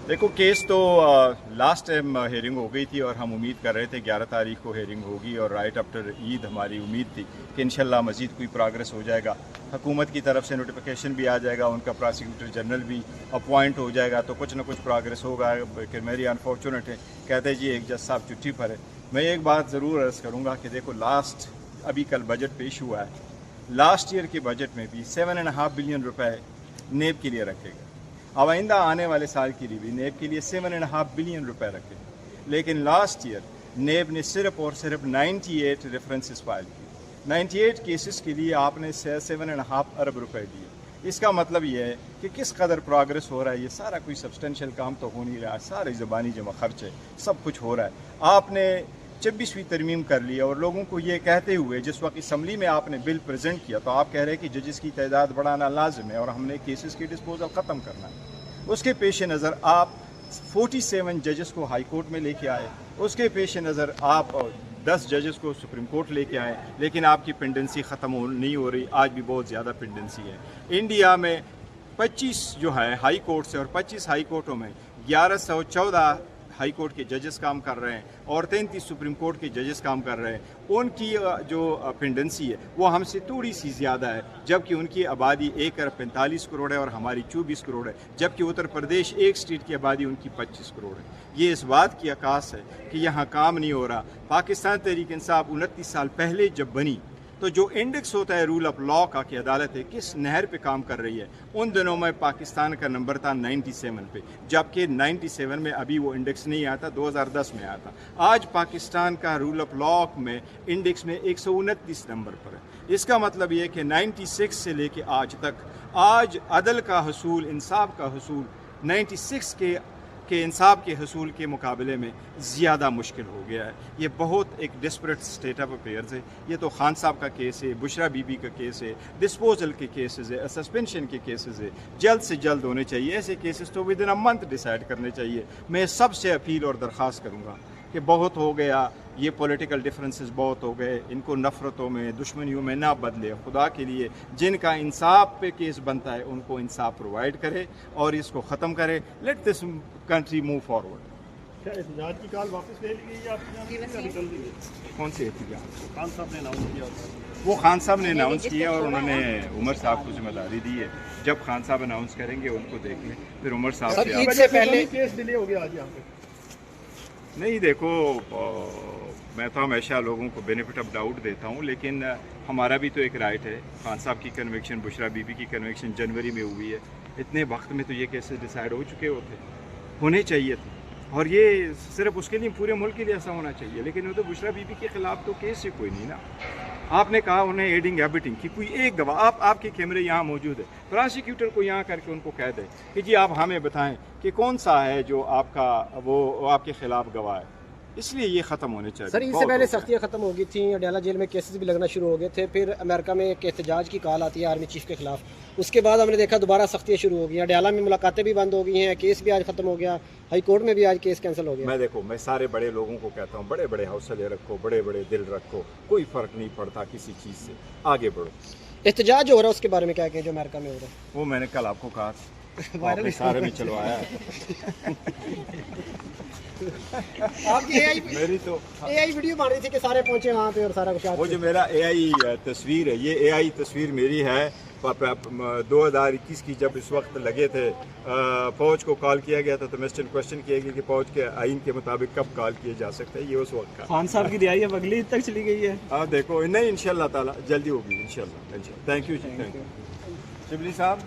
دیکھو کیس تو last time hearing ہو گئی تھی اور ہم امید کر رہے تھے 11 تاریخ کو ہیئرنگ ہوگی اور رائٹ آفٹر عید ہماری امید تھی کہ انشاءاللہ مزید کوئی پروگریس ہو جائے گا. حکومت کی طرف سے نوٹیفیکیشن بھی آ جائے گا, ان کا پراسیکیوٹر جنرل بھی اپوائنٹ ہو جائے گا, تو کچھ نہ کچھ پروگریس ہوگا. کہ میری انفارچونیٹ ہے کہتے جی ایک جج صاحب چھٹی پر ہے. میں ایک بات ضرور عرض کروں گا کہ دیکھو لاسٹ ابھی کل بجٹ پیش ہوا ہے, لاسٹ ایئر کے بجٹ میں بھی 7.5 بلین روپے نیب کے لیے رکھے گئے. اب آئندہ آنے والے سال کے لیے بھی نیب کے لیے 7.5 بلین روپے رکھے, لیکن لاسٹ ایئر نیب نے صرف اور صرف 98 ریفرنسز فائل کیے. 98 کیسز کے لیے آپ نے 7.5 ارب روپے دیے. اس کا مطلب یہ ہے کہ کس قدر پروگریس ہو رہا ہے. یہ سارا کوئی سبسٹینشیل کام تو ہو نہیں رہا, سارے زبانی جمع خرچے سب کچھ ہو رہا ہے. آپ نے 26ویں ترمیم کر لی اور لوگوں کو یہ کہتے ہوئے جس وقت اسمبلی میں آپ نے بل پریزنٹ کیا تو آپ کہہ رہے کہ ججز کی تعداد بڑھانا لازم ہے اور ہم نے کیسز کی ڈسپوزل ختم کرنا ہے. اس کے پیش نظر آپ 47 ججز کو ہائی کورٹ میں لے کے آئے, اس کے پیش نظر آپ 10 ججز کو سپریم کورٹ لے کے آئے, لیکن آپ کی پینڈنسی ختم نہیں ہو رہی. آج بھی بہت زیادہ پینڈنسی ہے. انڈیا میں 25 جو ہے ہائی کورٹ سے اور 25 ہائی کورٹوں میں 1114 ہائی کورٹ کے ججز کام کر رہے ہیں اور 33 سپریم کورٹ کے ججز کام کر رہے ہیں. ان کی جو پینڈنسی ہے وہ ہم سے تھوڑی سی زیادہ ہے, جبکہ ان کی آبادی 1 ارب 45 کروڑ ہے اور ہماری 24 کروڑ ہے, جبکہ اتر پردیش ایک اسٹیٹ کی آبادی ان کی 25 کروڑ ہے. یہ اس بات کی عکاس ہے کہ یہاں کام نہیں ہو رہا. پاکستان تحریک انصاف 29 سال پہلے جب بنی تو جو انڈیکس ہوتا ہے رول آف لا کا کہ عدالت ہے کس نہر پہ کام کر رہی ہے, ان دنوں میں پاکستان کا نمبر تھا 97 پہ, جبکہ 97 میں ابھی وہ انڈیکس نہیں آتا, 2010 میں آتا. آج پاکستان کا رول آف لا میں انڈیکس میں 129 نمبر پر ہے. اس کا مطلب یہ کہ 96 سے لے کے آج تک آج عدل کا حصول, انصاف کا حصول 96 کے انصاف کے حصول کے مقابلے میں زیادہ مشکل ہو گیا ہے. یہ بہت ایک ڈسپریٹ اسٹیٹ آف افیئرز ہے. یہ تو خان صاحب کا کیس ہے, بشرا بی بی کا کیس ہے, ڈسپوزل کے کیسز ہے, سسپینشن کے کیسز ہے, جلد سے جلد ہونے چاہیے. ایسے کیسز تو with in a month decide کرنے چاہیے. میں سب سے اپیل اور درخواست کروں گا کہ بہت ہو گیا, یہ پولیٹیکل ڈفرینسز بہت ہو گئے, ان کو نفرتوں میں دشمنیوں میں نہ بدلے. خدا کے لیے جن کا انصاف پہ کیس بنتا ہے ان کو انصاف پرووائڈ کرے اور اس کو ختم کرے. Let this country move forward. کیا احتجاج کی کال واپس لے لی گئی یا آپ کی نکل دی گئی؟ کون سے احتجاج؟ خان صاحب نے اناؤنس کیا. وہ خان صاحب نے اناؤنس کیا اور انہوں نے عمر صاحب کو ذمہ داری دی ہے. جب خان صاحب اناؤنس کریں گے ان کو دیکھ لیں, پھر عمر صاحب سے پہلے کیس ڈیلے ہو گیا آج یہاں پہ. نہیں دیکھو, میں تو ہمیشہ لوگوں کو بینیفٹ آف ڈاؤٹ دیتا ہوں, لیکن ہمارا بھی تو ایک رائٹ ہے. خان صاحب کی کنوکشن, بشرا بی بی کی کنوکشن جنوری میں ہوئی ہے. اتنے وقت میں تو یہ کیسز ڈیسائیڈ ہو چکے ہونے چاہیے تھے, اور یہ صرف اس کے لیے پورے ملک کے لیے ایسا ہونا چاہیے. لیکن وہ تو بشرا بی بی کے خلاف تو کیس ہی کوئی نہیں نا. آپ نے کہا انہیں ایڈنگ ایبٹنگ کی کوئی ایک گواہ, آپ کے کیمرے یہاں موجود ہے, پراسیکیوٹر کو یہاں کر کے ان کو کہہ دیں کہ جی آپ ہمیں بتائیں کہ کون سا ہے جو آپ کا وہ آپ کے خلاف گواہ ہے. اس لیے یہ ختم ہونے چاہیے. سر ان سے پہلے سختیاں ختم ہو گئی تھیں, اڈیالہ جیل میں کیسز بھی لگنا شروع ہو گئے تھے, پھر امریکہ میں ایک احتجاج کی کال آتی ہے آرمی چیف کے خلاف, اس کے بعد ہم نے دیکھا دوبارہ سختیاں شروع ہو گئی. اڈیالہ میں ملاقاتیں بھی بند ہو گئی ہیں, کیس بھی آج ختم ہو گیا, ہائی کورٹ میں بھی آج کیس کینسل ہو گیا. میں سارے بڑے لوگوں کو کہتا ہوں بڑے بڑے حوصلے رکھو, بڑے بڑے دل رکھو, کوئی فرق نہیں پڑتا کسی چیز سے, آگے بڑھو. احتجاج جو ہو رہا ہے اس کے بارے میں کیا کہیں جو امریکہ میں ہو رہا ہے؟ وہ میں نے کل آپ کو کہا آپ نے سارے میں چلوایا. آپ کی میری تو اے آئی ویڈیو بن رہی تھی کہ سارے پہنچے وہاں پہ اور سارا کچھ. وہ جو میرا اے آئی تصویر ہے, یہ اے آئی تصویر میری ہے. 2021 کی جب اس وقت لگے تھے, فوج کو کال کیا گیا تھا تو مسٹر کوشچن کیا گیا کہ فوج کے آئین کے مطابق کب کال کیا جا سکتا ہے, یہ اس وقت کا. خان صاحب کی رہائی اب اگلی تک چلی گئی ہے. ہاں دیکھو, نہیں انشاءاللہ تعالی جلدی ہوگی انشاءاللہ. Thank you ji, thank you Shibli صاحب.